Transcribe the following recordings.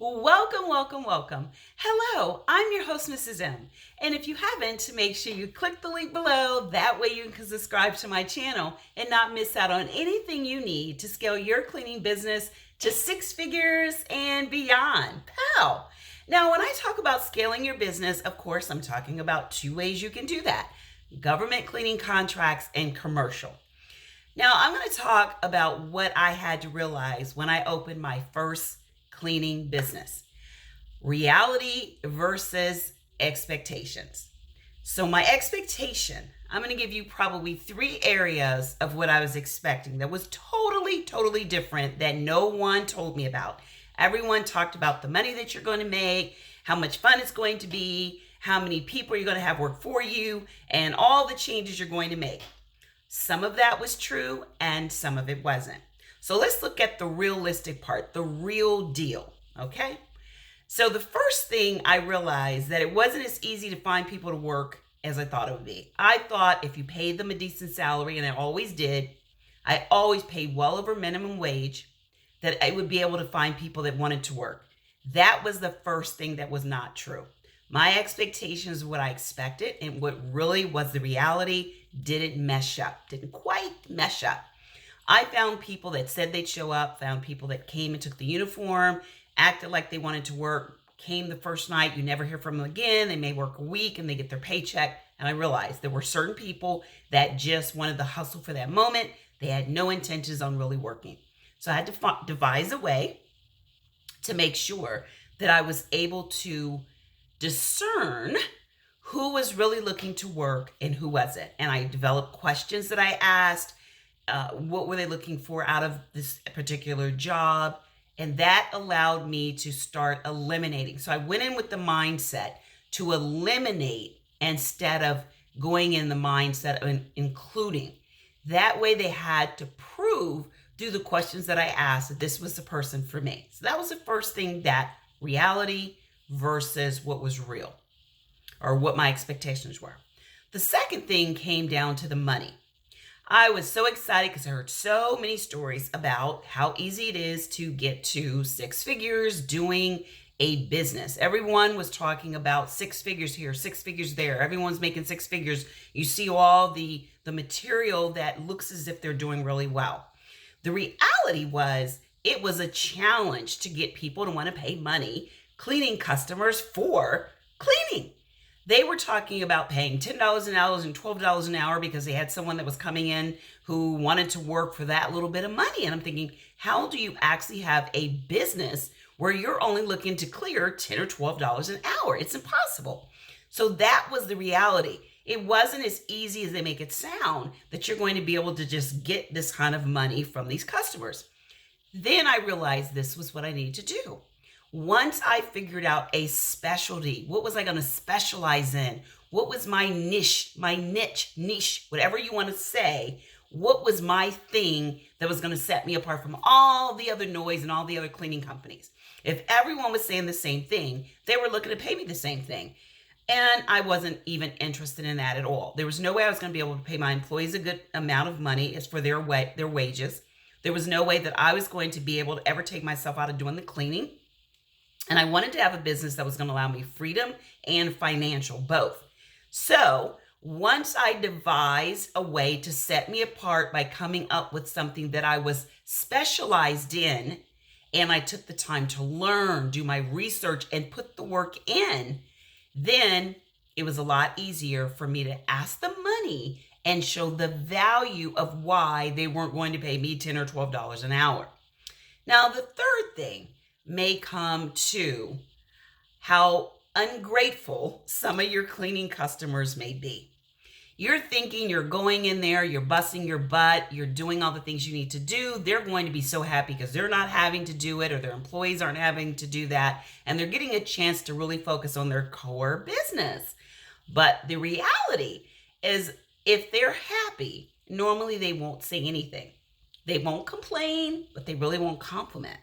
Welcome, welcome, welcome. Hello, I'm your host, Mrs. M. And if you haven't, make sure you click the link below. That way you can subscribe to my channel and not miss out on anything you need to scale your cleaning business to 6 figures and beyond. Pow! Now, when I talk about scaling your business, of course, I'm talking about 2 ways you can do that: government cleaning contracts and commercial. Now, I'm going to talk about what I had to realize when I opened my first cleaning business. Reality versus expectations. So my expectation, I'm going to give you probably 3 areas of what I was expecting that was totally different that no one told me about. Everyone talked about the money that you're going to make, how much fun it's going to be, how many people you're going to have work for you, and all the changes you're going to make. Some of that was true and some of it wasn't. So let's look at the realistic part, the real deal, okay? So the first thing I realized that it wasn't as easy to find people to work as I thought it would be. I thought if you paid them a decent salary, and I always did, I always paid well over minimum wage, that I would be able to find people that wanted to work. That was the first thing that was not true. My expectations, what I expected, and what really was the reality, didn't quite mesh up. I found people that said they'd show up, found people that came and took the uniform, acted like they wanted to work, came the first night, you never hear from them again, they may work a week and they get their paycheck. And I realized there were certain people that just wanted the hustle for that moment. They had no intentions on really working. So I had to devise a way to make sure that I was able to discern who was really looking to work and who wasn't. And I developed questions that I asked. What were they looking for out of this particular job? And that allowed me to start eliminating. So I went in with the mindset to eliminate instead of going in the mindset of including. That way they had to prove through the questions that I asked that this was the person for me. So that was the first thing, that reality versus what was real or what my expectations were. The second thing came down to the money. I was so excited because I heard so many stories about how easy it is to get to 6 figures doing a business. Everyone was talking about 6 figures here, 6 figures there. Everyone's making 6 figures. You see all the material that looks as if they're doing really well. The reality was it was a challenge to get people to want to pay money, cleaning customers for cleaning. They were talking about paying $10 an hour and $12 an hour because they had someone that was coming in who wanted to work for that little bit of money. And I'm thinking, how do you actually have a business where you're only looking to clear $10 or $12 an hour? It's impossible. So that was the reality. It wasn't as easy as they make it sound that you're going to be able to just get this kind of money from these customers. Then I realized this was what I needed to do. Once I figured out a specialty, what was I going to specialize in? What was my niche, whatever you want to say, what was my thing that was going to set me apart from all the other noise and all the other cleaning companies? If everyone was saying the same thing, they were looking to pay me the same thing. And I wasn't even interested in that at all. There was no way I was going to be able to pay my employees a good amount of money as for their wages. There was no way that I was going to be able to ever take myself out of doing the cleaning. And I wanted to have a business that was going to allow me freedom and financial, both. So once I devised a way to set me apart by coming up with something that I was specialized in, and I took the time to learn, do my research, and put the work in, then it was a lot easier for me to ask the money and show the value of why they weren't going to pay me $10 or $12 an hour. Now, the third thing may come to how ungrateful some of your cleaning customers may be. You're thinking you're going in there, you're busting your butt, you're doing all the things you need to do. They're going to be so happy because they're not having to do it, or their employees aren't having to do that, and they're getting a chance to really focus on their core business. But the reality is, if they're happy, normally they won't say anything. They won't complain, but they really won't compliment.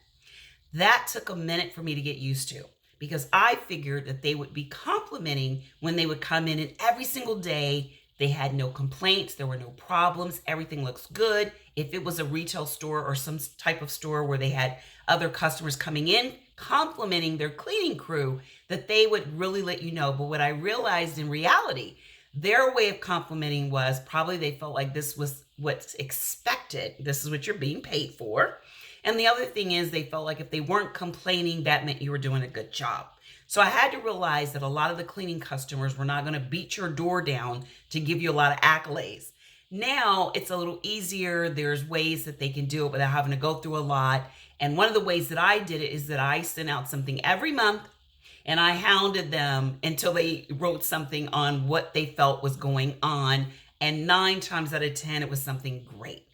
That took a minute for me to get used to, because I figured that they would be complimenting when they would come in, and every single day they had no complaints, there were no problems, everything looks good. If it was a retail store or some type of store where they had other customers coming in, complimenting their cleaning crew, that they would really let you know. But what I realized in reality, their way of complimenting was probably they felt like this was what's expected. This is what you're being paid for. And the other thing is they felt like if they weren't complaining, that meant you were doing a good job. So I had to realize that a lot of the cleaning customers were not going to beat your door down to give you a lot of accolades. Now it's a little easier. There's ways that they can do it without having to go through a lot. And one of the ways that I did it is that I sent out something every month and I hounded them until they wrote something on what they felt was going on. And 9 times out of 10, it was something great.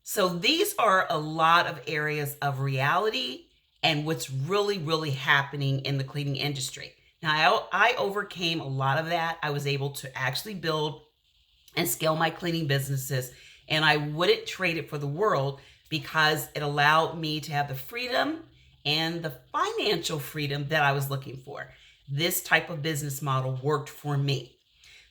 So these are a lot of areas of reality and what's really, really happening in the cleaning industry. Now, I overcame a lot of that. I was able to actually build and scale my cleaning businesses, and I wouldn't trade it for the world because it allowed me to have the freedom and the financial freedom that I was looking for. This type of business model worked for me.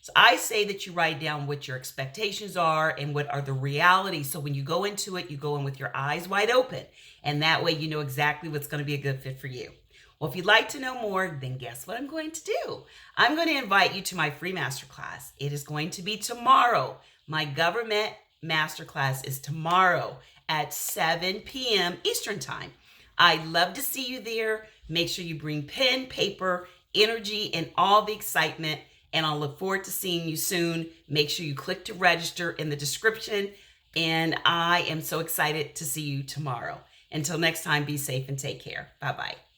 So I say that you write down what your expectations are and what are the realities. So when you go into it, you go in with your eyes wide open. And that way you know exactly what's going to be a good fit for you. Well, if you'd like to know more, then guess what I'm going to do? I'm going to invite you to my free masterclass. It is going to be tomorrow. My government masterclass is tomorrow at 7 p.m. Eastern Time. I'd love to see you there. Make sure you bring pen, paper, energy, and all the excitement. And I'll look forward to seeing you soon. Make sure you click to register in the description. And I am so excited to see you tomorrow. Until next time, be safe and take care. Bye-bye.